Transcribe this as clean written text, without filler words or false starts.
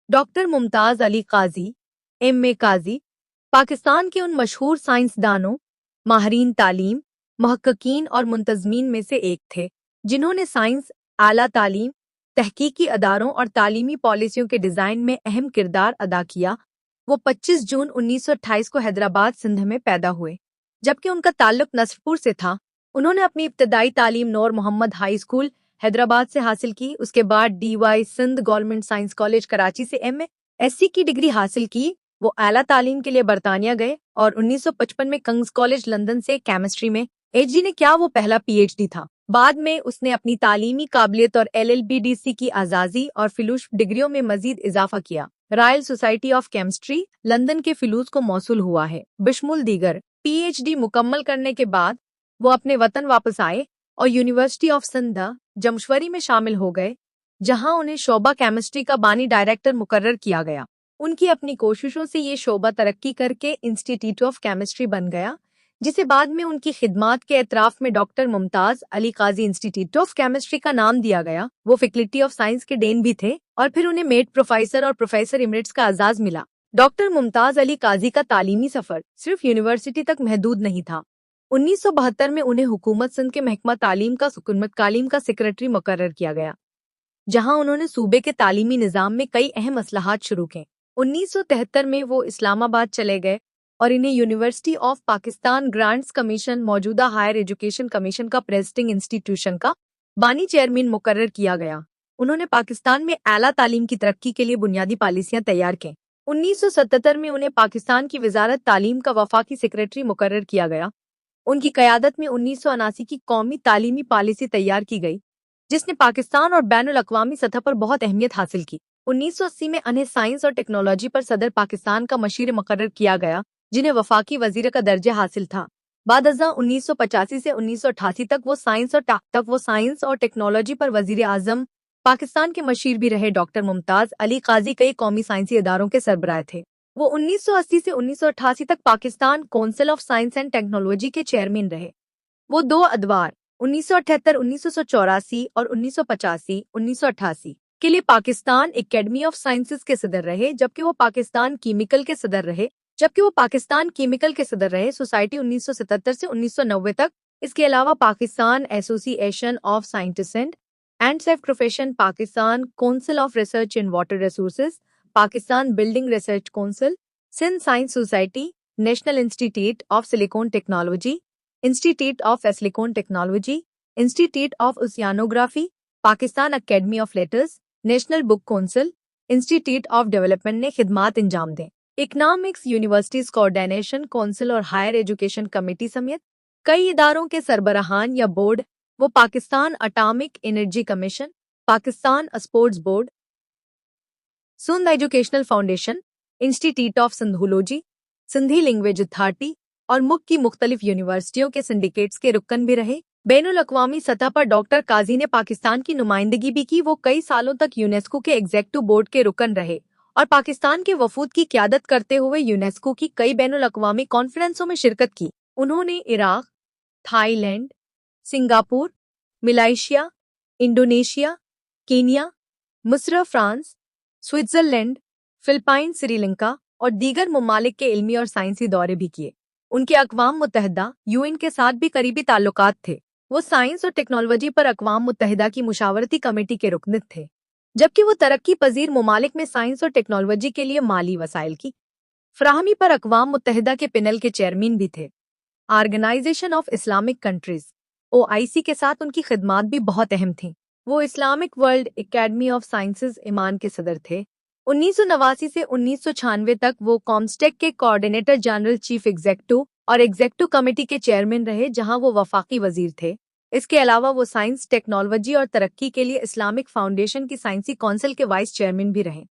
Doctor Mumtaz Ali काजी MA. काजी पाकिस्तान के उन मशहूर साइंसदानों, माहिरीन तालीम, महक्कीन और मुंतजमीन में से एक थे जिन्होंने साइंस, आला तालीम, तहकीकी अदारों और तालीमी पॉलिसियों के डिज़ाइन में अहम किरदार अदा किया। वो 25 जून 1928 को हैदराबाद सिंध में पैदा हुए, जबकि उनका ताल्लुक नसरपुर से था। उन्होंने अपनी इब्तदाई तालीम नूर मोहम्मद हाई स्कूल हैदराबाद से हासिल की। उसके बाद D Y. Sindh government science college Karachi से एम.एससी की डिग्री हासिल की। वो आला तालीम के लिए बरतानिया गए और 1955 में किंग्स कॉलेज लंदन से केमिस्ट्री में एचडी ने किया। वो पहला पीएचडी था। बाद में उसने अपनी तालीमी काबिलियत और एलएलबी की आजाजी और फेलोशिप डिग्रियों में मजीद इजाफा किया। Royal society of chemistry London के फेलोज को मौसूल हुआ है। बिशमुल दीगर पीएचडी मुकम्मल करने के बाद वो अपने वतन वापस आए और यूनिवर्सिटी ऑफ सिंध जमशवरी में शामिल हो गए, जहां उन्हें शोबा केमिस्ट्री का बानी डायरेक्टर मुकर्रर किया गया। उनकी अपनी कोशिशों से ये शोबा तरक्की करके इंस्टीट्यूट ऑफ केमिस्ट्री बन गया, जिसे बाद में उनकी खिदमात के एतराफ में doctor Mumtaz Ali Kazi institute of chemistry का नाम दिया गया। वो फैकल्टी ऑफ साइंस के डीन भी थे और फिर उन्हें मेड प्रोफेसर और प्रोफेसर इमरिट्स का एजाज मिला। डॉक्टर मुमताज अली काजी का तालीमी सफर सिर्फ यूनिवर्सिटी तक महदूद नहीं था। 1972 में उन्हें हुकूमत सिंध के महकमा तालीम का तालीम का सेक्रेटरी मुकर्रर किया गया, जहां उन्होंने सूबे के तालीमी निज़ाम में कई अहम असलाहात शुरू किए। 1973 में वो इस्लामाबाद चले गए और इन्हें university of Pakistan grants commission, मौजूदा हायर एजुकेशन कमीशन का प्रेसिडिंग इंस्टीट्यूशन का बानी चेयरमैन मुकर्रर किया गया। उन्होंने पाकिस्तान में आला तालीम की तरक्की के लिए बुनियादी पॉलिसियां तैयार की। 1977 में उन्हें पाकिस्तान की वजारत तालीम का वफाकी सेक्रेटरी मुकर्रर किया गया। उनकी क़यादत में 1979 की कौमी तालीमी पॉलिसी तैयार की गई, जिसने पाकिस्तान और बैनुल अक़वामी सतह पर बहुत अहमियत हासिल की। 1980 में उन्हें साइंस और टेक्नोलॉजी पर सदर पाकिस्तान का मशीर मुकर्रर किया गया, जिन्हें वफाकी वजीर का दर्जा हासिल था। बाद 1985 से 1988 तक वो साइंस और टेक्नोलॉजी पर वजीर आजम पाकिस्तान के मशीर भी रहे। डॉक्टर मुमताज अली काजी कई कौमी साइंसी इदारों के सरबराह थे। वो 1980 से 1988 तक Pakistan council of science and technology के चेयरमैन रहे। वो 2 अदवार 1978, 1984 और 1985-1988 के लिए पाकिस्तान एकेडमी ऑफ साइंसेज के सदर रहे, जबकि वो पाकिस्तान कीमिकल के सदर रहे। सोसाइटी 1977 से 1990 तक। इसके अलावा Pakistan association of scientist and self profession, Pakistan council of research in water resources, Pakistan building research council, Sindh science society, national institute of silicon technology, institute of silicon technology, institute of oceanography, Pakistan academy of letters, national book council, institute of development ने खिदमात अंजाम दें। Economics, universities coordination council और higher education committee समेत कई इदारों के सरबराहान या बोर्ड। वो Pakistan atomic energy commission, Pakistan sports board, Sindh educational foundation, institute of Sindhology, Sindhi language authority और मुल्क की मुख्तलिफ यूनिवर्सिटियों के सिंडिकेट्स के रुकन भी रहे। बैनुल अक़वामी सतह पर डॉक्टर काजी ने पाकिस्तान की नुमाइंदगी भी की। वो कई सालों तक यूनेस्को के एग्जीक्यूटिव बोर्ड के रुकन रहे और पाकिस्तान के वफूद की क़यादत करते हुए यूनेस्को की कई बैनुल अक़वामी कॉन्फ्रेंसों में शिरकत की। उन्होंने Iraq, Thailand, Singapore, Malaysia, Indonesia, Kenya, मिस्र, फ्रांस, स्विट्जरलैंड, फिलिपाइन, श्रीलंका और दीगर ममालिक के इल्मी और साइंसी दौरे भी किए। उनके अक़वाम मुत्तहिदा यूएन के साथ भी करीबी ताल्लुकात थे। वो साइंस और टेक्नोलॉजी पर अक़वाम मुत्तहिदा की मुशावरती कमेटी के रुकन थे, जबकि वो तरक्की पजीर ममालिक में साइंस और टेक्नोलॉजी के लिए माली वसाइल की फराहमी पर अक़वाम मुत्तहिदा के पैनल के चेयरमैन भी थे। Organisation of Islamic countries OIC के साथ उनकी खिदमात भी बहुत अहम थीं। वो Islamic world academy of sciences ईमान के सदर थे। 1989 से 1996 तक वो कॉमस्टेक के कोऑर्डिनेटर जनरल, चीफ एग्जीक्यूटिव और एग्जीक्यूटिव कमेटी के चेयरमैन रहे, जहां वो वफाकी वजीर थे। इसके अलावा वो साइंस, टेक्नोलॉजी और तरक्की के लिए इस्लामिक फाउंडेशन की साइंसी काउंसिल के वाइस चेयरमैन भी रहे।